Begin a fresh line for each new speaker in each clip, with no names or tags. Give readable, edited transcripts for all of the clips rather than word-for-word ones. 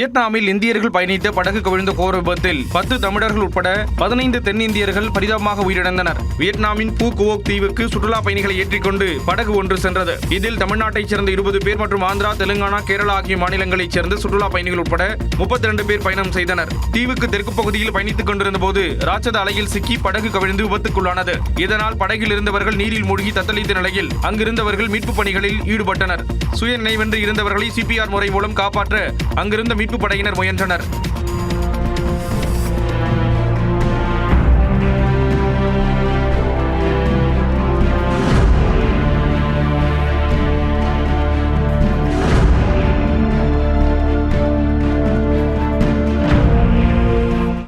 வியட்நாமில் இந்தியர்கள் பயணித்த படகு கவிழ்ந்த கோர விபத்தில் 10 தமிழர்கள் உட்பட 15 தென்னிந்தியர்கள் பரிதாபமாக உயிரிழந்தனர். வியட்நாமின் பூ குவோக் தீவுக்கு சுற்றுலா பயணிகளை ஏற்றிக்கொண்டு படகு ஒன்று சென்றது. இதில் தமிழ்நாட்டைச் சேர்ந்த 20 பேர் மற்றும் ஆந்திரா, தெலுங்கானா, கேரளா ஆகிய மாநிலங்களைச் சேர்ந்த சுற்றுலா பயணிகள் உட்பட 32 பேர் பயணம் செய்தனர். தீவுக்கு தெற்கு பகுதியில் பயணித்துக் கொண்டிருந்த போது ராட்சத அலையில் சிக்கி படகு கவிழ்ந்து விபத்துக்குள்ளானது. இதனால் படகில் இருந்தவர்கள் நீரில் மூழ்கி தத்தளித்த நிலையில் அங்கிருந்தவர்கள் மீட்பு பணிகளில் ஈடுபட்டனர். சுய நினைவென்று இருந்தவர்களை CPR முறை மூலம் காப்பாற்ற அங்கிருந்த மீட்பு படையினர் முயன்றனர்.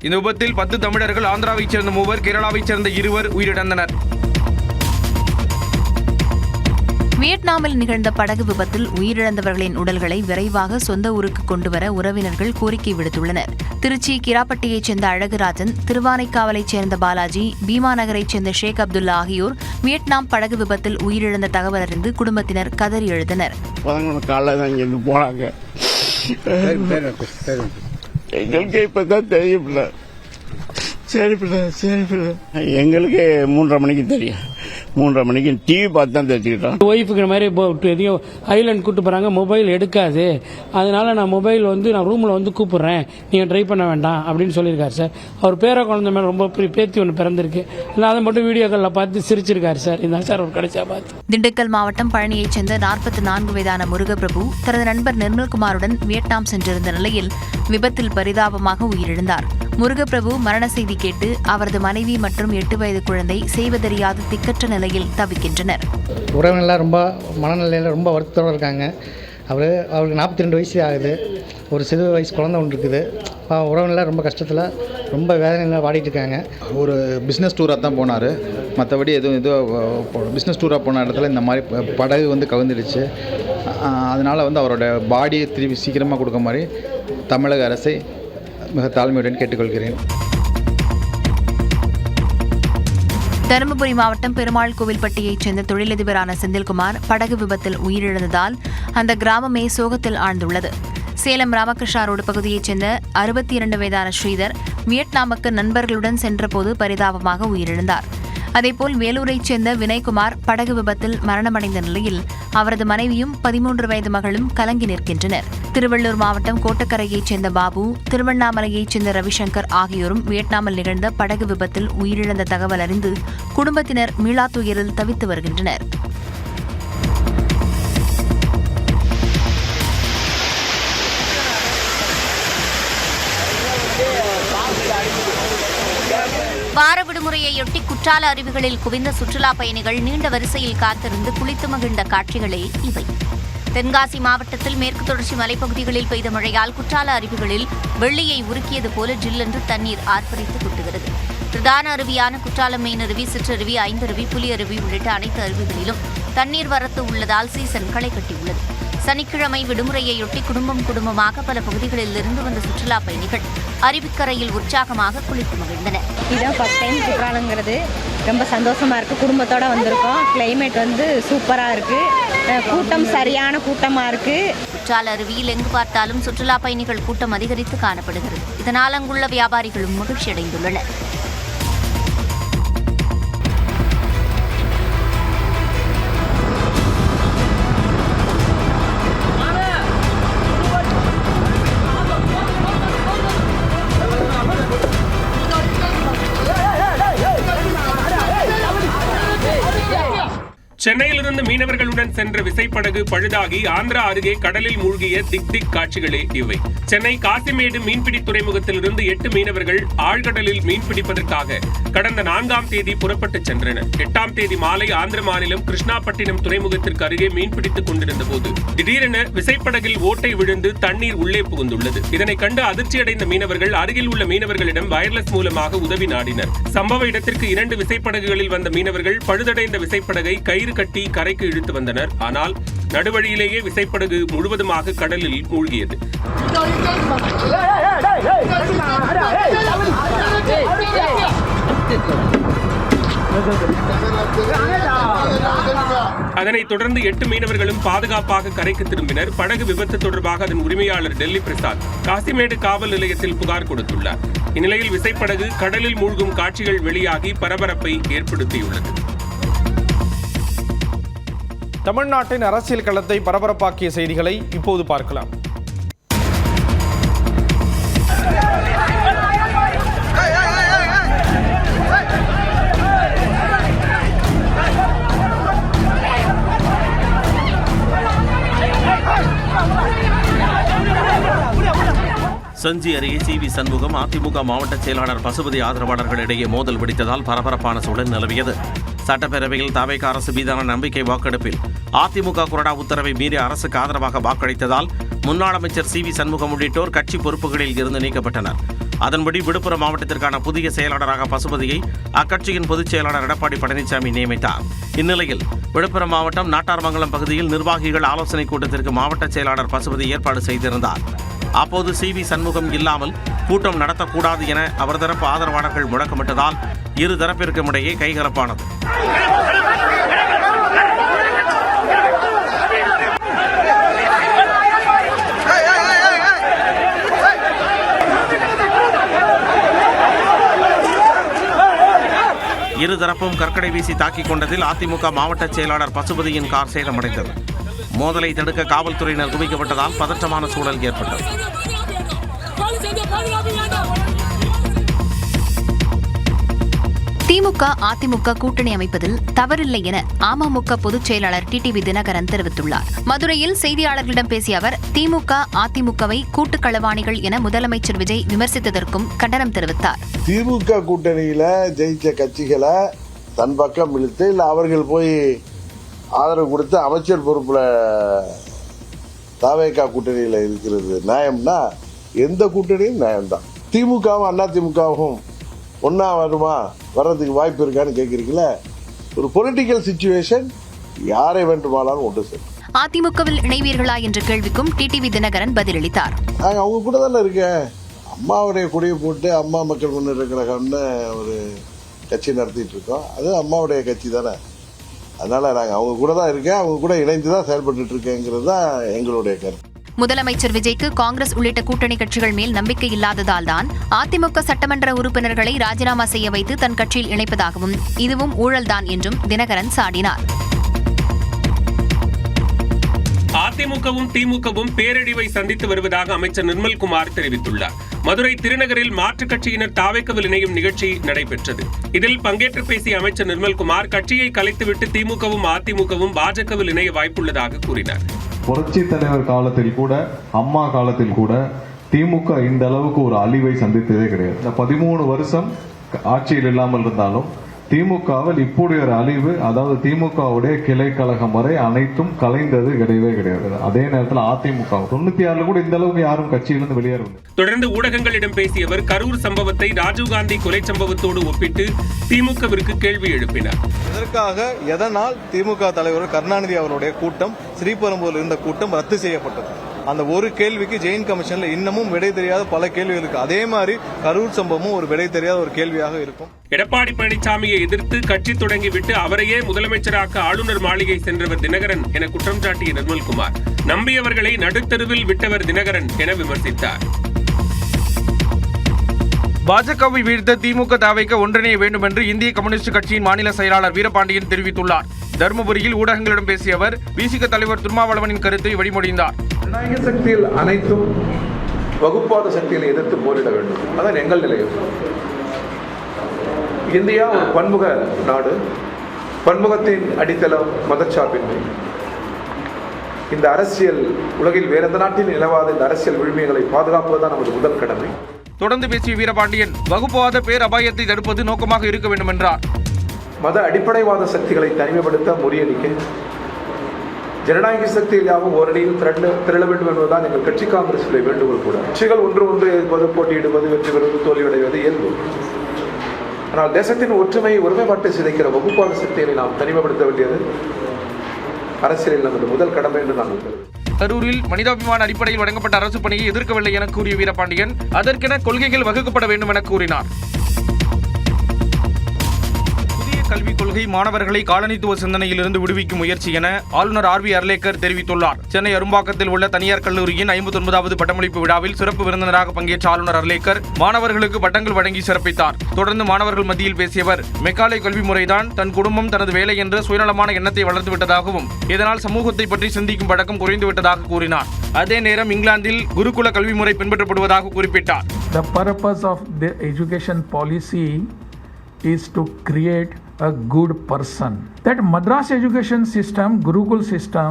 இந்த விபத்தில் 10 தமிழர்கள், ஆந்திராவைச் சேர்ந்த 3, கேரளாவைச் சேர்ந்த 2 உயிரிழந்தனர்.
வியட்நாமில் நிகழ்ந்த படகு விபத்தில் உயிரிழந்தவர்களின் உடல்களை விரைவாக சொந்த ஊருக்கு கொண்டுவர உறவினர்கள் கோரிக்கை விடுத்துள்ளனர். திருச்சி கிராப்பட்டியைச் சேர்ந்த அழகுராஜன், திருவானைக்காவலைச் சேர்ந்த பாலாஜி, பீமா நகரைச் சேர்ந்த ஷேக் அப்துல்லா ஆகியோர் வியட்நாம் படகு விபத்தில் உயிரிழந்த தகவல் அறிந்து குடும்பத்தினர் கதறி எழுந்தனர்.
எங்களுக்கு இப்பதான் தெரியும். சரி பிள்ளை, சரி பிள்ளை. எங்களுக்கு 3:30 மணிக்கு தெரியும். 3:30 மணிக்கு டிவி பார்த்து தான் தெரிஞ்சுக்கிட்டோம்.
ஒய்ஃபுக்கு மாதிரி எதையும் ஐலாண்ட் கூட்டு போறாங்க, மொபைல் எடுக்காது, அதனால நான் மொபைல் நான் ரூம்ல கூப்பிடுறேன், நீங்க ட்ரை பண்ண வேண்டாம் அப்படின்னு சொல்லியிருக்காரு சார். அவர் பேர குழந்தை மேல ரொம்ப பேத்தி ஒன்று பிறந்திருக்கு, அதை மட்டும் வீடியோக்களில் பார்த்து சிரிச்சிருக்காரு சார். இதான் சார் ஒரு கடைசியா பார்த்து.
திண்டுக்கல் மாவட்டம் பழனியைச் சேர்ந்த 44 வயதான முருகப்பிரபு தனது நண்பர் நிர்மல்குமாருடன் வியட்நாம் சென்றிருந்த நிலையில் விபத்தில் பரிதாபமாக உயிரிழந்தார். முருகப்பிரபு மரண செய்தி கேட்டு அவரது மனைவி மற்றும் 8 வயது குழந்தை செய்வதறியாது திக்கற்ற நிலையில் தவிக்கின்றனர்.
உறவினர்லாம் ரொம்ப மனநிலையில் ரொம்ப வருத்தத்தோடு இருக்காங்க. அவருக்கு 42 வயசு ஆகுது. ஒரு சிறு வயசு குழந்தை ஒன்று இருக்குது. உறவினர்லாம் ரொம்ப கஷ்டத்தில் ரொம்ப வேதனையில் வாடிட்டு இருக்காங்க.
ஒரு பிஸ்னஸ் டூராக தான் போனார். மற்றபடி பிஸ்னஸ் டூராக போன இடத்துல இந்த மாதிரி படகு கவிழ்ந்துடுச்சு. அதனால் அவரோட பாடியை திருப்பி சீக்கிரமாக கொடுக்க மாதிரி தமிழக அரசை மிக தாழ்மையுடன் கேட்டுக்கொள்கிறேன்.
தருமபுரி மாவட்டம் பெருமாள் கோவில்பட்டியைச் சேர்ந்த தொழிலதிபரான செந்தில்குமார் படகு விபத்தில் உயிரிழந்ததால் அந்த கிராமமே சோகத்தில் ஆழ்ந்துள்ளது. சேலம் ராமகிருஷ்ணா ரோடு பகுதியைச் சேர்ந்த 62 வயதான ஸ்ரீதர் வியட்நாமுக்கு நண்பர்களுடன் சென்றபோது பரிதாபமாக உயிரிழந்தார். அதேபோல் வேலூரைச் சேர்ந்த வினய்குமார் படகு விபத்தில் மரணமடைந்த நிலையில் அவரது மனைவியும் 13 வயது மகளும் கலங்கி நிற்கின்றனர். திருவள்ளூர் மாவட்டம் கோட்டக்கரையைச் சேர்ந்த பாபு, திருவண்ணாமலையைச் சேர்ந்த ரவிசங்கர் ஆகியோரும் வியட்நாமில் நிகழ்ந்த படகு விபத்தில் உயிரிழந்த தகவல் அறிந்து குடும்பத்தினர் மீளா துயரில் தவித்து வருகின்றனர்.
வார விடுமுறையொட்டி குற்றால அருவிகளில் குவிந்த சுற்றுலா பயணிகள் நீண்ட வரிசையில் காத்திருந்து குளித்து மகிழ்ந்த காட்சிகளே இவை. தென்காசி மாவட்டத்தில் மேற்கு தொடர்ச்சி மலைப்பகுதிகளில் பெய்த மழையால் குற்றால அருவிகளில் வெள்ளியை உருக்கியது போல ஜில்லென்று தண்ணீர் ஆர்ப்பரித்து கொட்டுகிறது. பிரதான அருவியான குற்றாலம் மெயின் அருவி, சிற்றருவி, ஐந்தருவி, புலி அருவி உள்ளிட்ட அனைத்து அருவிகளிலும் தண்ணீர் வரத்து உள்ளதால் சீசன் களை கட்டியுள்ளது. சனிக்கிழமை விடுமுறையொட்டி குடும்பமாக பல பகுதிகளில் இருந்து வந்த சுற்றுலா பயணிகள் அருவிக்கரையில் உற்சாகமாக குளித்து மகிழ்ந்தனர்.
இதான் ஃபர்ஸ்ட் டைம் குற்றாலங்கிறது ரொம்ப சந்தோஷமா இருக்கு. குடும்பத்தோட வந்திருக்கோம். கிளைமேட் சூப்பரா இருக்கு. கூட்டம் சரியான கூட்டமா இருக்கு.
குற்றால அருவியில் எங்கு பார்த்தாலும் சுற்றுலா பயணிகள் கூட்டம் அதிகரித்து காணப்படுகிறது. இதனால் அங்குள்ள வியாபாரிகளும் மகிழ்ச்சி அடைந்துள்ளனர்.
சென்னையிலிருந்து மீனவர்களுடன் சென்ற விசைப்படகு பழுதாகி ஆந்திரா அருகே கடலில் மூழ்கிய திக் காட்சிகளே இவை. சென்னை காசிமேடு மீன்பிடி துறைமுகத்திலிருந்து 8 மீனவர்கள் ஆழ்கடலில் மீன்பிடிப்பதற்காக கடந்த 4ஆம் தேதி புறப்பட்டு சென்றனர். 8ஆம் தேதி மாலை ஆந்திர மாநிலம் கிருஷ்ணாபட்டினம் துறைமுகத்திற்கு அருகே மீன்பிடித்துக் கொண்டிருந்த போது திடீரென விசைப்படகில் ஓட்டை விழுந்து தண்ணீர் உள்ளே புகுந்துள்ளது. இதனை கண்டு அதிர்ச்சியடைந்த மீனவர்கள் அருகில் உள்ள மீனவர்களிடம் வயர்லெஸ் மூலமாக உதவி நாடினர். சம்பவ இடத்திற்கு 2 விசைப்படகுகளில் வந்த மீனவர்கள் பழுதடைந்த விசைப்படகை கயிறு கட்டி கரைக்கு இழுத்து வந்தனர். ஆனால் நடுவழியிலேயே விசைப்படகு முழுவதுமாக கடலில் மூழ்கியது. அதனைத் தொடர்ந்து 8 மீனவர்களும் பாதுகாப்பாக கரைக்கு திரும்பினர். படகு விபத்து தொடர்பாக அதன் உரிமையாளர் டெல்லி பிரசாத் காசிமேடு காவல் நிலையத்தில் புகார் கொடுத்துள்ளார். இந்நிலையில் விசைப்படகு கடலில் மூழ்கும் காட்சிகள் வெளியாகி பரபரப்பை ஏற்படுத்தியுள்ளது.
தமிழ்நாட்டின் அரசியல் களத்தை பரபரப்பாக்கிய செய்திகளை இப்போது பார்க்கலாம்.
செஞ்சி அருகே சி.வி. சண்முகம் அதிமுக மாவட்ட செயலாளர் பசுபதி ஆதரவாளர்களிடையே மோதல் வெடித்ததால் பரபரப்பான சூழல் நிலவியது. சட்டப்பேரவையில் தவேக அரசு மீதான நம்பிக்கை வாக்கெடுப்பில் அதிமுக கொறடா உத்தரவை மீறி அரசுக்கு ஆதரவாக வாக்களித்ததால் முன்னாள் அமைச்சர் சி.வி. சண்முகம் உள்ளிட்டோர் கட்சி பொறுப்புகளில் இருந்து நீக்கப்பட்டனர். அதன்படி விழுப்புரம் மாவட்டத்திற்கான புதிய செயலாளராக பசுபதியை அக்கட்சியின் பொதுச் செயலாளர் எடப்பாடி பழனிசாமி நியமித்தார். இந்நிலையில் விழுப்புரம் மாவட்டம் நாட்டார்மங்கலம் பகுதியில் நிர்வாகிகள் ஆலோசனைக் கூட்டத்திற்கு மாவட்ட செயலாளர் பசுபதி ஏற்பாடு செய்திருந்தார். அப்போது சி.வி. சண்முகம் இல்லாமல் கூட்டம் நடத்தக்கூடாது என அவர் தரப்பு ஆதரவாளர்கள் முழக்கமிட்டதால் இரு தரப்பிற்கும் இடையே கைகலப்பானது. இருதரப்பும் கற்கடை வீசி தாக்கிக் கொண்டதில் அதிமுக மாவட்ட செயலாளர் பசுபதியின் கார் சேதமடைந்தது. மோதலை தடுக்க காவல்துறையினர் குவிக்கப்பட்டதால் பதற்றமான சூழல் ஏற்பட்டது.
திமுக அதிமுக கூட்டணி அமைப்பதில் தவறில்லை என அமமுக பொதுச் செயலாளர் டிடிவி தினகரன் தெரிவித்துள்ளார். மதுரையில் செய்தியாளர்களிடம் பேசிய அவர் திமுக அதிமுகவை கூட்டுக் களவாணிகள் என முதலமைச்சர் விஜய் விமர்சித்ததற்கும் கண்டனம் தெரிவித்தார்.
திமுக கூட்டணியில ஜெயிச்ச கட்சிகளை தன் பக்கம் இழுத்து இல்ல அவர்கள் போய் ஆதரவு கொடுத்து அமைச்சர் பொறுப்புல தவேக கூட்டணியில இருக்கிறது நியாயம்னா எந்த கூட்டணியும் நியாயம்தான். திமுகவும் அதிமுகவும் ஒன்னா வருமா, வர்றதுக்கு வாய்ப்பு இருக்கான்னு கேட்கிறீங்களா? ஒரு பொலிட்டிக்கல் சிச்சுவேஷன் யாரை வேண்டுமானாலும் ஒன்று செய்யும்.
அதிமுகவில் இணைவீர்களா என்ற கேள்விக்கும் டிடிவி தினகரன் பதிலளித்தார்.
அவங்க கூட தானே இருக்கேன். அம்மாவுடைய கொடியை போட்டு அம்மா மக்கள் முன்னேற்ற கழகம்னு ஒரு கட்சி நடத்திட்டு இருக்கோம். அது அம்மாவுடைய கட்சி தானே. அதனால நாங்கள் அவங்க கூட தான் இருக்கேன், அவங்க கூட இணைந்து தான் செயல்பட்டு இருக்கேங்கிறது தான் எங்களுடைய கருத்து.
முதலமைச்சர் விஜய்க்கு காங்கிரஸ் உள்ளிட்ட கூட்டணி கட்சிகள் மேல் நம்பிக்கை இல்லாததால் தான் அதிமுக சட்டமன்ற உறுப்பினர்களை ராஜினாமா செய்ய வைத்து தன் கட்சியில் இணைப்பதாகவும் இதுவும் ஊழல்தான் என்றும் தினகரன் சாடினார்.
அதிமுகவும் திமுகவும் பேரழிவை சந்தித்து வருவதாக அமைச்சர் நிர்மல்குமார் தெரிவித்துள்ளார். மதுரை திருநகரில் மாற்றுக் கட்சியினர் தாவேக்கவில் இணையும் நிகழ்ச்சி நடைபெற்றது. இதில் பங்கேற்று பேசிய அமைச்சர் நிர்மல்குமார் கட்சியை கலைத்துவிட்டு திமுகவும் அதிமுகவும் பாஜகவில் இணைய வாய்ப்புள்ளதாக கூறினார்.
புரட்சி தலைவர் காலத்தில் கூட அம்மா காலத்தில் கூட திமுக இந்த அளவுக்கு ஒரு அழிவை சந்தித்ததே கிடையாது. இந்த 13 வருஷம் ஆட்சியில் இல்லாமல் இருந்தாலும் திமுகவில் இப்படி ஒரு அழிவு, அதாவது திமுகவுடைய கிளை கழகம் வரை அனைத்தும் கலைந்தது கிடையவே கிடையாது. அதே நேரத்தில் அதிமுக 96 கூட இந்த அளவுக்கு யாரும் கட்சியிலிருந்து வெளியேறவில்லை.
தொடர்ந்து ஊடகங்களிடம் பேசிய அவர் கரூர் சம்பவத்தை ராஜீவ்காந்தி கொலை சம்பவத்தோடு ஒப்பிட்டு திமுகவிற்கு கேள்வி எழுப்பினார்.
இதற்காக எதனால் திமுக தலைவர் கருணாநிதி அவருடைய கூட்டம் ஸ்ரீபெரும்புதூரில் இருந்த கூட்டம் ரத்து செய்யப்பட்டது? அந்த ஒரு கேள்விக்கு ஜெயின் கமிஷன்ல இன்னமும் விடை தெரியாத பல கேள்விகள் இருக்கு. அதே மாதிரி கரூர் சம்பவமும் ஒரு விடை தெரியாத ஒரு கேள்வியாக இருக்கும்.
எடப்பாடி பழனிசாமியை எதிர்த்து கட்சி தொடங்கிவிட்டு அவரையே முதலமைச்சராக்க ஆளுநர் மாளிகை சென்றவர் தினகரன் என குற்றம் சாட்டிய நிர்மல்குமார் நம்பியவர்களை நடுத்தருவில் விட்டவர் தினகரன் என விமர்சித்தார்.
பாஜகவை வீழ்த்த திமுக தாவேக ஒன்றிணைய வேண்டும் என்று இந்திய கம்யூனிஸ்ட் கட்சியின் மாநில செயலாளர் வீரபாண்டியன் தெரிவித்துள்ளார். தருமபுரியில் ஊடகங்களிடம் பேசிய அவர் விசிக தலைவர் திருமாவளவனின் கருத்தை வழிமொழிந்தார்.
ஜனநாயக சக்தியில் அனைத்தும் வகுப்பாத சக்திகளை எதிர்த்து போரிட வேண்டும். அதான் எங்கள் நிலையம். இந்தியா ஒரு பன்முக நாடு. பன்முகத்தின் அடித்தளம் மதச்சார்பின்மை. இந்த அரசியல் உலகில் வேற எந்த நாட்டில் நிலவாத இந்த அரசியல் விழுமியங்களை பாதுகாப்பதுதான் நமது முதல் கடமை.
தொடர்ந்து பேசிய வீரபாண்டியன் வகுப்புவாத பேர் அபாயத்தை தடுப்பது நோக்கமாக இருக்க வேண்டும் என்றார்.
மத அடிப்படைவாத சக்திகளை தனிமைப்படுத்த முறியடிக்க ஜனநாயக சக்தியில் யாவும் ஓரணியில் திரள வேண்டும் என்பதுதான் எங்கள் கட்சி காங்கிரஸுடைய வேண்டுகோள் கூட. கட்சிகள் ஒன்று எதிர்ப்பது, போட்டியிடுவது, வெற்றி பெறுவது, தோல்வியடைவது இயல்பு. ஆனால் தேசத்தின் ஒருமைப்பாட்டை சிதைக்கிற வகுப்பாத சக்தியை நாம் தனிமைப்படுத்த வேண்டியது அரசியலில் நமது முதல் கடமை என்று நான் கருதுகிறேன்.
கரூரில் மனிதாபிமான அடிப்படையில் வழங்கப்பட்ட அரசு பணியை எதிர்க்கவில்லை என கூறிய வீரபாண்டியன் அதற்கென கொள்கைகள் வகுக்கப்பட வேண்டும் என கூறினார். புதிய கல்விக் கொள்கை மாணவர்களை காலனித்துவ சிந்தனையிலிருந்து விடுவிக்கும் முயற்சி என ஆளுநர் ஆர் வி அர்லேக்கர் தெரிவித்துள்ளார். சென்னை அரும்பாக்கத்தில் உள்ள தனியார் கல்லூரியின் 59வது பட்டமளிப்பு விழாவில் சிறப்பு விருந்தினராக பங்கேற்ற ஆளுநர் அர்லேக்கர் மாணவர்களுக்கு பட்டங்கள் வழங்கி சிறப்பித்தார். தொடர்ந்து மாணவர்கள் மத்தியில் பேசிய அவர், மெக்காலே கல்வி முறைதான் தன் குடும்பம் தனது வேலை என்ற சுயநலமான எண்ணத்தை வளர்த்துவிட்டதாகவும் இதனால் சமூகத்தை பற்றி சிந்திக்கும் பழக்கம் குறைந்துவிட்டதாக கூறினார். அதே நேரம் இங்கிலாந்தில் குருகுல கல்வி முறை பின்பற்றப்படுவதாக குறிப்பிட்டார்.
The purpose of the education policy is to create a good person. That Madras education system, Gurukul system,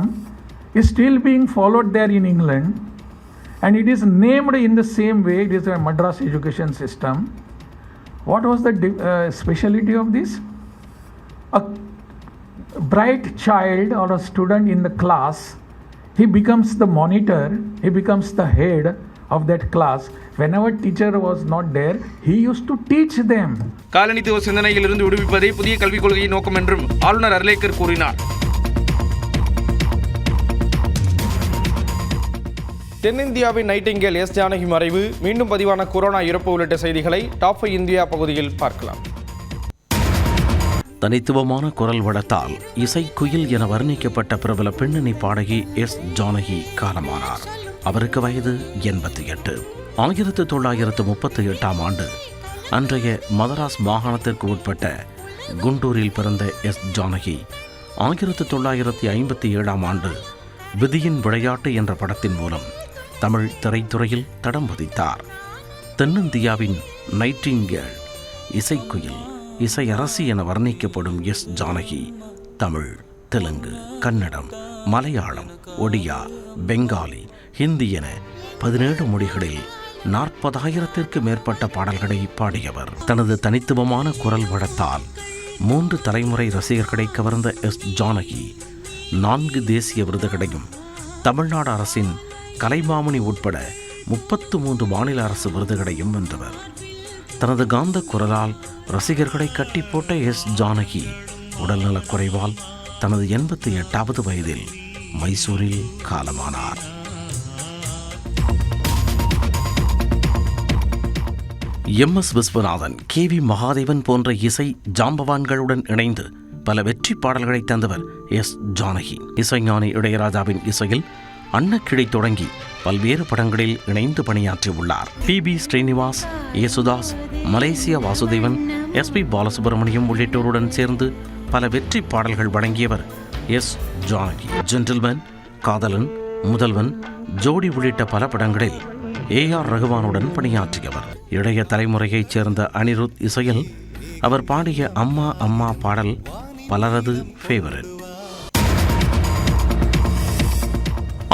is still being followed there in England, and it is named in the same way. It is a Madras education system. What was the speciality of this? A bright child or a student in the class, he becomes the monitor, he becomes the head of that class. Whenever teacher was not there, he used to teach them.
காலனித்துவ சிந்தனையிலிருந்து விடுவிப்பதே புதிய கல்விக் கொள்கையின் நோக்கம் என்றும் ஆளுநர் அர்லேக்கர் கூறினார். தென்னிந்தியாவின் Nightingale S Janaki மறைவு, மீண்டும் பதிவான கொரோனா இறப்பு உள்ளிட்ட செய்திகளை டாப் 5 இந்தியா பகுதியில் பார்க்கலாம்.
தனித்துவமான குரல் வளத்தால் இசைக்குயில் என வர்ணிக்கப்பட்ட பிரபல பின்னணி பாடகி எஸ் ஜானகி காலமானார். அவருக்கு வயது 88. 1938ஆம் ஆண்டு அன்றைய மதராஸ் மாகாணத்திற்கு உட்பட்ட குண்டூரில் பிறந்த எஸ் ஜானகி 1957ஆம் ஆண்டு விதியின் விளையாட்டு என்ற படத்தின் மூலம் தமிழ் திரைத்துறையில் தடம் பதித்தார். தென்னிந்தியாவின் நைட்டிங்கேல், இசைக்குயில், இசையரசி என வர்ணிக்கப்படும் எஸ் ஜானகி தமிழ், தெலுங்கு, கன்னடம், மலையாளம், ஒடியா, பெங்காலி, ஹிந்தி என 17 மொழிகளில் 40,000த்திற்கு மேற்பட்ட பாடல்களை பாடியவர். தனது தனித்துவமான குரல் வளத்தால் 3 தலைமுறை ரசிகர்களை கவர்ந்த எஸ் ஜானகி 4 தேசிய விருதுகளையும், தமிழ்நாடு அரசின் கலைமாமணி உட்பட 33 மாநில அரசு விருதுகளையும் வென்றவர். தனது காந்த குரலால் ரசிகர்களை கட்டி போட்ட எஸ் ஜானகி உடல்நலக் குறைவால் தனது 88வது வயதில் மைசூரில் காலமானார். எம்.எஸ். விஸ்வநாதன், கே.வி. மகாதேவன் போன்ற இசை ஜாம்பவான்களுடன் இணைந்து பல வெற்றி பாடல்களை தந்தவர் எஸ் ஜானகி. இசைஞானி இளையராஜாவின் இசையில் அன்னக்கிளை தொடங்கி பல்வேறு படங்களில் இணைந்து பணியாற்றியுள்ளார். பி.பி. ஸ்ரீனிவாஸ், யேசுதாஸ், மலேசியா வாசுதேவன், எஸ்.பி. பாலசுப்ரமணியம் உள்ளிட்டோருடன் சேர்ந்து பல வெற்றி பாடல்கள் வழங்கியவர் எஸ் ஜானகி. ஜென்டில்மேன், காதலன், முதல்வன், ஜோடி உள்ளிட்ட பல படங்களில் ஏ.ஆர். ரகுமானுடன் பணியாற்றியவர். இளைய தலைமுறையைச் சேர்ந்த அனிருத் இசையில் அவர் பாடிய அம்மா அம்மா பாடல் பலரது ஃபேவரட்.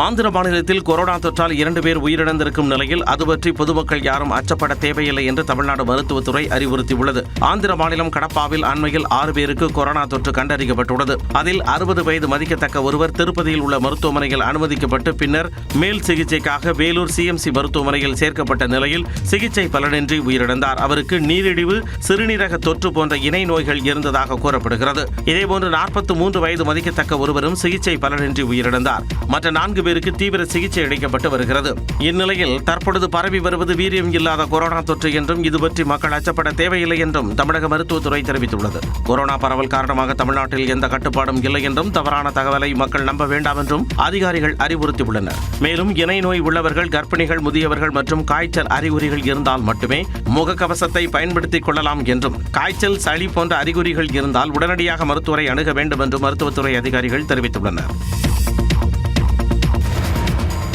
ஆந்திர மாநிலத்தில் கொரோனா தொற்றால் 2 பேர் உயிரிழந்திருக்கும் நிலையில் அது பற்றி பொதுமக்கள் யாரும் அச்சப்பட தேவையில்லை என்று தமிழ்நாடு மருத்துவத்துறை அறிவுறுத்தியுள்ளது. ஆந்திர மாநிலம் கடப்பாவில் அண்மையில் 6 பேருக்கு கொரோனா தொற்று கண்டறியப்பட்டுள்ளது. அதில் 60 வயது மதிக்கத்தக்க ஒருவர் திருப்பதியில் உள்ள மருத்துவமனையில் அனுமதிக்கப்பட்டு பின்னர் மேல் சிகிச்சைக்காக வேலூர் சிஎம்சி மருத்துவமனையில் சேர்க்கப்பட்ட நிலையில் சிகிச்சை பலனின்றி உயிரிழந்தார். அவருக்கு நீரிழிவு, சிறுநீரக தொற்று போன்ற இணை நோய்கள் இருந்ததாக கூறப்படுகிறது. இதேபோன்று 43 வயது மதிக்கத்தக்க ஒருவரும் சிகிச்சை பலனின்றி உயிரிழந்தார். மற்ற 4 பேருக்கு தீவிர சிகிச்சை அளிக்கப்பட்டு வருகிறது. இந்நிலையில் தற்பொழுது பரவி வருவது வீரியம் இல்லாத கொரோனா தொற்று என்றும் இது பற்றி மக்கள் அச்சப்பட தேவையில்லை என்றும் தமிழக மருத்துவத்துறை தெரிவித்துள்ளது. கொரோனா பரவல் காரணமாக தமிழ்நாட்டில் எந்த கட்டுப்பாடும் இல்லை என்றும் தவறான தகவலை மக்கள் நம்ப வேண்டாம் என்றும் அதிகாரிகள் அறிவுறுத்தியுள்ளனர். மேலும் இணை நோய் உள்ளவர்கள், கர்ப்பிணிகள், முதியவர்கள் மற்றும் காய்ச்சல் அறிகுறிகள் இருந்தால் மட்டுமே முகக்கவசத்தை பயன்படுத்திக் கொள்ளலாம் என்றும், காய்ச்சல், சளி போன்ற அறிகுறிகள் இருந்தால் உடனடியாக மருத்துவரை அணுக வேண்டும் என்றும் மருத்துவத்துறை அதிகாரிகள் தெரிவித்துள்ளனர்.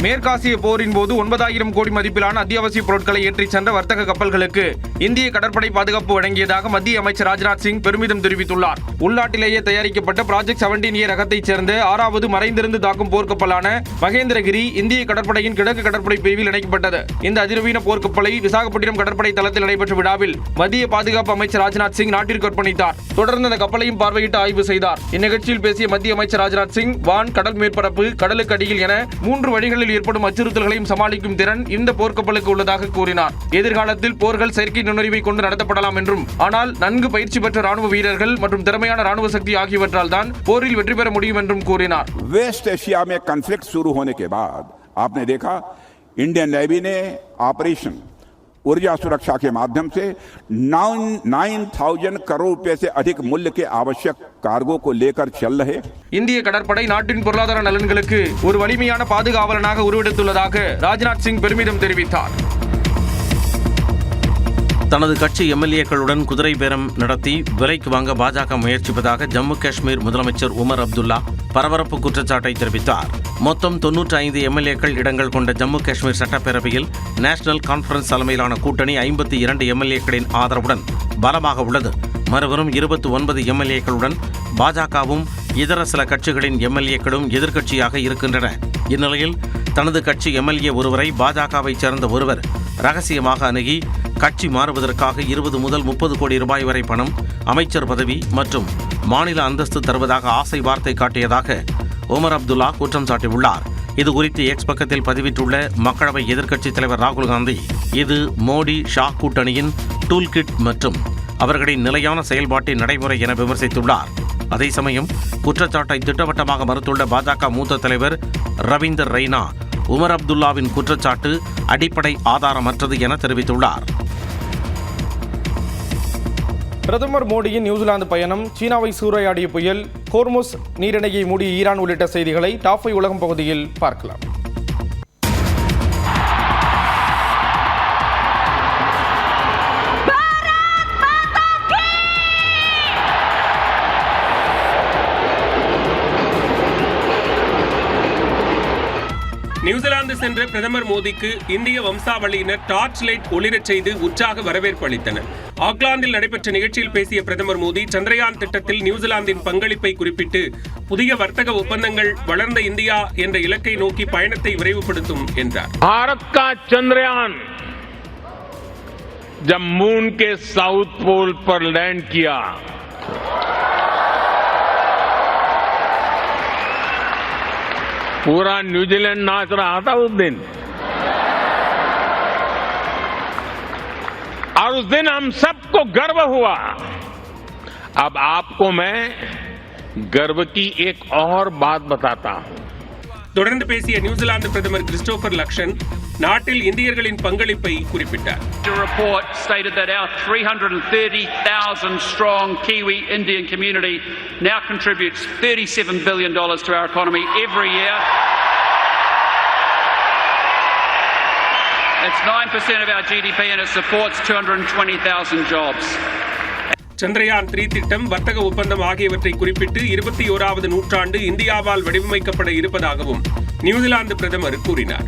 மேற்காசிய போரின் போது 9,000 கோடி மதிப்பிலான அத்தியாவசிய பொருட்களை ஏற்றிச் சென்ற வர்த்தக கப்பல்களுக்கு இந்திய கடற்படை பாதுகாப்பு வழங்கியதாக மத்திய அமைச்சர் ராஜ்நாத் சிங் பெருமிதம் தெரிவித்துள்ளார். உள்நாட்டிலேயே தயாரிக்கப்பட்ட ப்ராஜெக்ட் 17A ரகத்தைச் சேர்ந்த 6வது மறைந்திருந்து தாக்கும் போர்க்கப்பலான மகேந்திரகிரி இந்திய கடற்படையின் கிழக்கு கடற்படை பிரிவில் இணைக்கப்பட்டது. இந்த அதிநவீன போர்க்கப்பலை விசாகப்பட்டினம் கடற்படை தளத்தில் நடைபெற்ற விழாவில் மத்திய பாதுகாப்பு அமைச்சர் ராஜ்நாத் சிங் நாட்டிற்கு அர்ப்பணித்தார். தொடர்ந்து அந்த கப்பலையும் பார்வையிட்டு ஆய்வு செய்தார். இந்நிகழ்ச்சியில் பேசிய மத்திய அமைச்சர் ராஜ்நாத் சிங், வான், கடல் மேற்பரப்பு, கடலுக்கு அடியில் என 3 வழிகளில் ஏற்படும் அச்சுறுத்தல்களையும் சமாளிக்கும் திறன் இந்த போர்க்கப்பலுக்கு உள்ளதாக கூறினார். எதிர்காலத்தில் போர்கள் செயற்கை நுண்ணறிவை கொண்டு நடத்தப்படலாம் என்றும், ஆனால் நன்கு பயிற்சி பெற்ற ராணுவ வீரர்கள் மற்றும் திறமையான ராணுவ சக்தி ஆகியவற்றால் தான் போரில் வெற்றி பெற முடியும் என்றும் கூறினார்.
वेस्ट एशिया में कॉन्फ्लिक्ट शुरू होने के बाद आपने देखा इंडियन नेवी ने ऑपरेशन ऊर्जा सुरक्षा के माध्यम से 9,000 करोड़ रुपए से अधिक मूल्य के आवश्यक कार्गो को लेकर चल रहे।
இந்திய கடற்படை நாட்டின் பொருளாதார நலன்களுக்கு ஒரு வலிமையான பாதுகாவலனாக உருவெடுத்துள்ளதாக ராஜ்நாத் சிங் பெருமிதம் தெரிவித்தார்.
தனது கட்சி எம்எல்ஏக்களுடன் குதிரை பேரம் நடத்தி விலைக்கு வாங்க பாஜக முயற்சிப்பதாக ஜம்மு காஷ்மீர் முதலமைச்சர் உமர் அப்துல்லா பரபரப்பு குற்றச்சாட்டை தெரிவித்தார். மொத்தம் 95 எம்எல்ஏக்கள் இடங்கள் கொண்ட ஜம்மு காஷ்மீர் சட்டப்பேரவையில் நேஷனல் கான்ஃபரன்ஸ் தலைமையிலான கூட்டணி 52 எம்எல்ஏக்களின் ஆதரவுடன் பலமாக உள்ளது. மறுபுறம் 29 எம்எல்ஏக்களுடன் பாஜகவும் இதர சில கட்சிகளின் எம்எல்ஏக்களும் எதிர்க்கட்சியாக இருக்கின்றன. இந்நிலையில் தனது கட்சி எம்எல்ஏ ஒருவரை பாஜகவைச் சேர்ந்த ஒருவர் ரகசியமாக அணுகி கட்சி மாறுவதற்காக 20 முதல் 30 கோடி ரூபாய் வரை பணம், அமைச்சர் பதவி மற்றும் மாநில அந்தஸ்து தருவதாக ஆசை வார்த்தை காட்டியதாக உமர் அப்துல்லா குற்றம் சாட்டியுள்ளார். இதுகுறித்து எக்ஸ் பக்கத்தில் பதிவிட்டுள்ள மக்களவை எதிர்க்கட்சித் தலைவர் ராகுல் காந்தி, இது மோடி ஷா கூட்டணியின் டூல் கிட் மற்றும் அவர்களின் நிலையான செயல்பாட்டின் நடைமுறை என விமர்சித்துள்ளார். அதே சமயம் குற்றச்சாட்டை திட்டவட்டமாக மறுத்துள்ள பாஜக மூத்த தலைவர் ரவீந்தர் ரெய்னா உமர் அப்துல்லாவின் குற்றச்சாட்டு அடிப்படை ஆதாரமற்றது என தெரிவித்துள்ளார்.
பிரதமர் மோடியின் நியூசிலாந்து பயணம், சீனாவை சூறையாடிய புயல், ஹோர்முஸ் நீரிணையை மூடிய ஈரான் உள்ளிட்ட செய்திகளை டாப் 5 உலகம் பகுதியில் பார்க்கலாம்.
நியூசிலாந்து சென்ற பிரதமர் மோடிக்கு இந்திய வம்சாவளியினர் டார்ச் லைட் ஒளிரச் செய்து உற்சாக வரவேற்பு அளித்தனர். ஆக்லாந்தில் நடைபெற்ற நிகழ்ச்சியில் பேசிய பிரதமர் மோடி, சந்திரயான் திட்டத்தில் நியூசிலாந்தின் பங்களிப்பை குறிப்பிட்டு புதிய வர்த்தக ஒப்பந்தங்கள் வளர்ந்த இந்தியா என்ற இலக்கை நோக்கி பயணத்தை விரைவுபடுத்தும் என்றார்.
भारत का चंद्रयान जब मून के साउथ पोल पर लैंड किया, पूरा न्यूजीलैंड नाच रहा था उस दिन, और उस दिन हम सबको गर्व हुआ. अब आपको मैं गर्व की एक और बात बताता हूं.
தொடர்ந்து பேசிய நியூசிலாந்து பிரதமர் கிறிஸ்டோபர் லக்ஷன் நாட்டில் இந்தியர்களின் பங்களிப்பை குறிப்பிட்டார்.
The report stated that our 330,000 strong Kiwi Indian community now contributes $37 billion to our economy every year. It's 9% of our GDP and it supports 220,000 jobs.
Chandrayaan 3 திட்டம், வர்த்தக ஒப்பந்தம் ஆகியவற்றை குறிப்பிட்டு 21வது நூற்றாண்டு இந்தியாவால் வடிவமைக்கப்பட இருப்பதாகவும் நியூசிலாந்து பிரதமர் கூறினார்.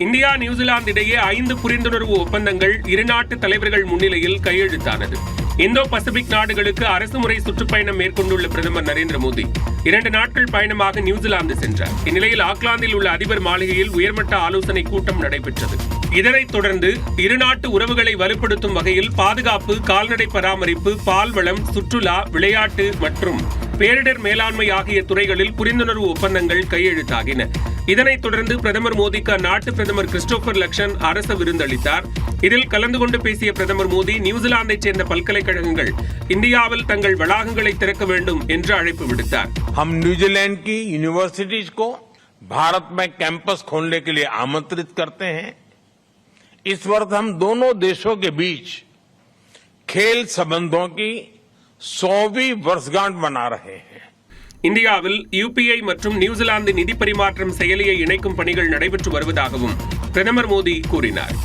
இந்தியா நியூசிலாந்து இடையே 5 புரிந்துணர்வு ஒப்பந்தங்கள் இரு நாட்டு தலைவர்கள் முன்னிலையில் கையெழுத்தானது. இந்தோ பசிபிக் நாடுகளுக்கு அரசுமுறை சுற்றுப்பயணம் மேற்கொண்டுள்ள பிரதமர் நரேந்திர மோடி 2 நாட்கள் பயணமாக நியூசிலாந்து சென்றார். இந்நிலையில் ஆக்லாந்தில் உள்ள அதிபர் மாளிகையில் உயர்மட்ட ஆலோசனை கூட்டம் நடைபெற்றது. இதனைத் தொடர்ந்து இருநாட்டு உறவுகளை வலுப்படுத்தும் வகையில் பாதுகாப்பு, கால்நடை பராமரிப்பு, பால்வளம், சுற்றுலா, விளையாட்டு மற்றும் பேரிடர் மேலாண்மை ஆகிய துறைகளில் புரிந்துணர்வு ஒப்பந்தங்கள் கையெழுத்தாகின. இதனைத் தொடர்ந்து பிரதமர் மோடிக்கு அந்நாட்டு பிரதமர் கிறிஸ்டோபர் லக்ஷன் அரச விருந்தளித்தார். இதில் கலந்து கொண்டு பேசிய பிரதமர் மோடி, நியூசிலாந்தைச் சேர்ந்த பல்கலைக்கழகங்கள் இந்தியாவில் தங்கள் வளாகங்களை திறக்க வேண்டும் என்று அழைப்பு விடுத்தார்.
हम न्यूजीलैंड की यूनिवर्सिटीज को भारत में कैंपस खोलने के लिए आमंत्रित करते हैं. इस वर्ष हम दोनों देशों के बीच खेल संबंधों की 100वीं वर्षगांठ मना रहे हैं.
இந்தியாவில் யுபிஐ மற்றும் நியூசிலாந்து நிதி பரிமாற்றம் செயலியை இணைக்கும் பணிகள் நடைபெற்று வருவதாகவும் பிரதமர் மோடி கூறினார்.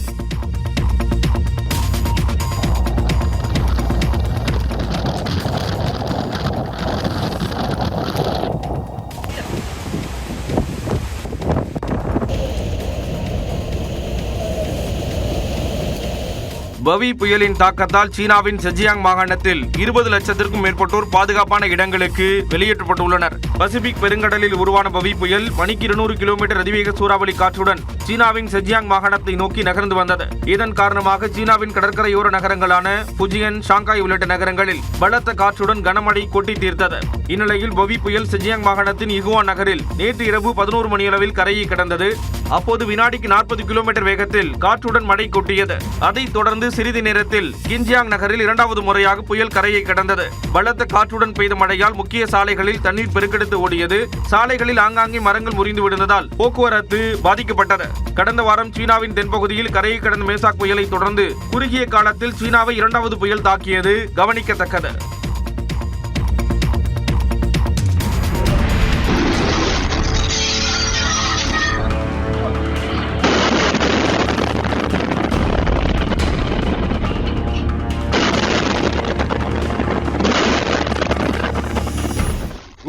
பவி புயலின் தாக்கத்தால் சீனாவின் செஜியாங் மாகாணத்தில் 20 லட்சத்திற்கும் மேற்பட்டோர் பாதுகாப்பான இடங்களுக்கு வெளியேற்றப்பட்டுள்ளனர். பசிபிக் பெருங்கடலில் உருவான பவி புயல் மணிக்கு 200 கிலோமீட்டர் அதிவேக சூறாவளி காற்றுடன் சீனாவின் செஜியாங் மாகாணத்தை நோக்கி நகர்ந்து வந்தது. இதன் காரணமாக சீனாவின் கடற்கரையோர நகரங்களான புஜியன், ஷாங்காய் உள்ளிட்ட நகரங்களில் பலத்த காற்றுடன் கனமழை கொட்டி தீர்த்தது. இந்நிலையில் பவி புயல் செஜியாங் மாகாணத்தின் இகுவான் நகரில் நேற்று இரவு 11 மணியளவில் கரையை கடந்தது. அப்போது வினாடிக்கு 40 கிலோமீட்டர் வேகத்தில் காற்றுடன் மழை கொட்டியது. அதைத் தொடர்ந்து சிறிது நேரத்தில் கின்ஜியாங் நகரில் இரண்டாவது முறையாக புயல் கரையை கடந்தது. பலத்த காற்றுடன் பெய்த மழையால் முக்கிய சாலைகளில் தண்ணீர் பெருக்கெடுத்து ஓடியது. சாலைகளில் ஆங்காங்கே மரங்கள் முறிந்து விழுந்ததால் போக்குவரத்து பாதிக்கப்பட்டது. கடந்த வாரம் சீனாவின் தென்பகுதியில் கரையை கடந்த மேசாக் புயலை தொடர்ந்து குறுகிய காலத்தில் சீனாவை இரண்டாவது புயல் தாக்கியது கவனிக்கத்தக்கது.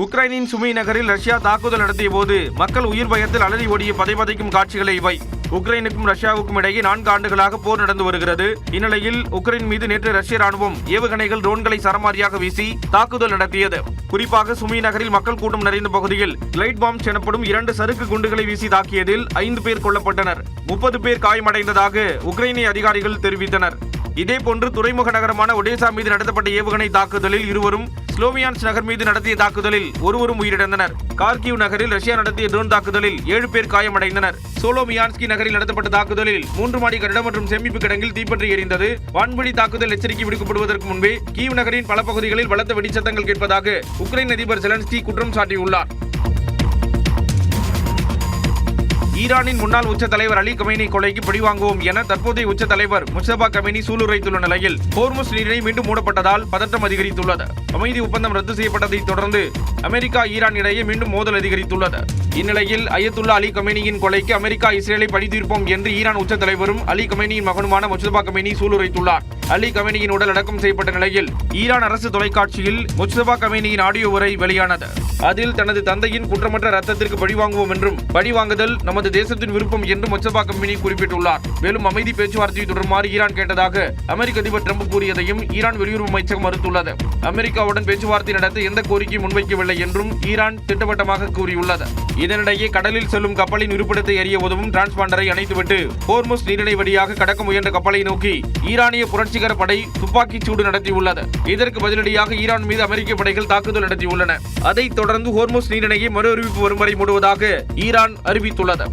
உக்ரைனின் சுமி நகரில் ரஷ்யா தாக்குதல் நடத்திய போது மக்கள் உயிர் பயத்தில் அலறி ஓடிய பதைபதைக்கும் காட்சிகளை இவை. உக்ரைனுக்கும் ரஷ்யாவுக்கும் இடையே 4 ஆண்டுகளாக போர் நடந்து வருகிறது. இந்நிலையில் உக்ரைன் மீது நேற்று ரஷ்ய ராணுவம் ஏவுகணைகள், ட்ரோன்களை சரமாரியாக வீசி தாக்குதல் நடத்தியது. குறிப்பாக சுமி நகரில் மக்கள் கூட்டம் நிறைந்த பகுதியில் கிளைட் பாம்ஸ் எனப்படும் 2 சறுக்கு குண்டுகளை வீசி தாக்கியதில் 5 பேர் கொல்லப்பட்டனர். 30 பேர் காயமடைந்ததாக உக்ரைனிய அதிகாரிகள் தெரிவித்தனர். இதேபோன்று துறைமுக நகரமான ஒடேசா மீது நடத்தப்பட்ட ஏவுகணை தாக்குதலில் 2 ஸ்லோமியான்ஸ் நகர் மீது நடத்திய தாக்குதலில் 1 உயிரிழந்தனர். கார்கிவ் நகரில் ரஷ்யா நடத்திய ட்ரோன் தாக்குதலில் 7 பேர் காயமடைந்தனர். சோலோமியான்ஸ்கி நகரில் நடத்தப்பட்ட தாக்குதலில் 3 மாடி கட்டடம் மற்றும் சேமிப்பு கிடங்கில் தீப்பற்றி எரிந்தது. வான்வழி தாக்குதல் எச்சரிக்கை விடுக்கப்படுவதற்கு முன்பே கீவ் நகரின் பல பகுதிகளில் பலத்த வெடிச்சத்தங்கள் கேட்பதாக உக்ரைன் அதிபர் ஜெலன்ஸ்கி குற்றம் சாட்டியுள்ளார். ஈரானின் முன்னாள் உச்ச தலைவர் அலி கமேனி கொலைக்கு பழிவாங்குவோம் என தற்போதைய உச்ச தலைவர் முஸ்தபா கமேனி சூளுரைத்துள்ள நிலையில் ஹோர்முஸ் நீரிணை மீண்டும் மூடப்பட்டதால் பதற்றம் அதிகரித்துள்ளது. அமைதி ஒப்பந்தம் ரத்து செய்யப்பட்டதை தொடர்ந்து அமெரிக்கா ஈரான் இடையே மீண்டும் மோதல் அதிகரித்துள்ளது. இந்நிலையில் அயத்துல்லா அலி கமேனியின் கொலைக்கு அமெரிக்கா இஸ்ரேலை பழி தீர்ப்போம் என்று ஈரான் உச்ச தலைவரும் அலி கமேனியின் மகனுமான முஸ்தபா கமேனி சூளுரைத்துள்ளார். அலி கமேனியின் உடல் அடக்கம் செய்யப்பட்ட நிலையில் ஈரான் அரசு தொலைக்காட்சியில் முஸ்தபா கமேனியின் ஆடியோ உரை வெளியானது. அதில் தனது தந்தையின் குற்றமற்ற ரத்தத்திற்கு பழிவாங்குவோம் என்றும் பழிவாங்குதல் நமது தேசத்தின் விருப்பம் என்றும் முஸ்தபா கமேனி குறிப்பிட்டுள்ளார். மேலும் அமைதி பேச்சுவார்த்தையை தொடருமாறு ஈரான் கேட்டதாக அமெரிக்க அதிபர் ட்ரம்ப் கூறியதையும் ஈரான் வெளியுறவு அமைச்சகம் மறுத்துள்ளது. அமெரிக்காவுடன் பேச்சுவார்த்தை நடத்த எந்த கோரிக்கையும் முன்வைக்கவில்லை என்றும் ஈரான் திட்டவட்டமாக கூறியுள்ளது. இதனிடையே கடலில் செல்லும் கப்பலின் இருப்பிடத்தை அறிய உதவும் டிரான்ஸ்பாண்டரை அணைத்துவிட்டு ஹோர்முஸ் நீரிணை வழியாக கடக்க முயன்ற கப்பலை நோக்கி ஈரானிய புரட்சிகர படை துப்பாக்கிச் சூடு நடத்தியுள்ளது. இதற்கு பதிலடியாக ஈரான் மீது அமெரிக்க படைகள் தாக்குதல் நடத்தியுள்ளன. அதைத் தொடர்ந்து ஹோர்முஸ் நீரிணையை மறு அறிவிப்பு வரும் வரை மூடுவதாக ஈரான் அறிவித்துள்ளது.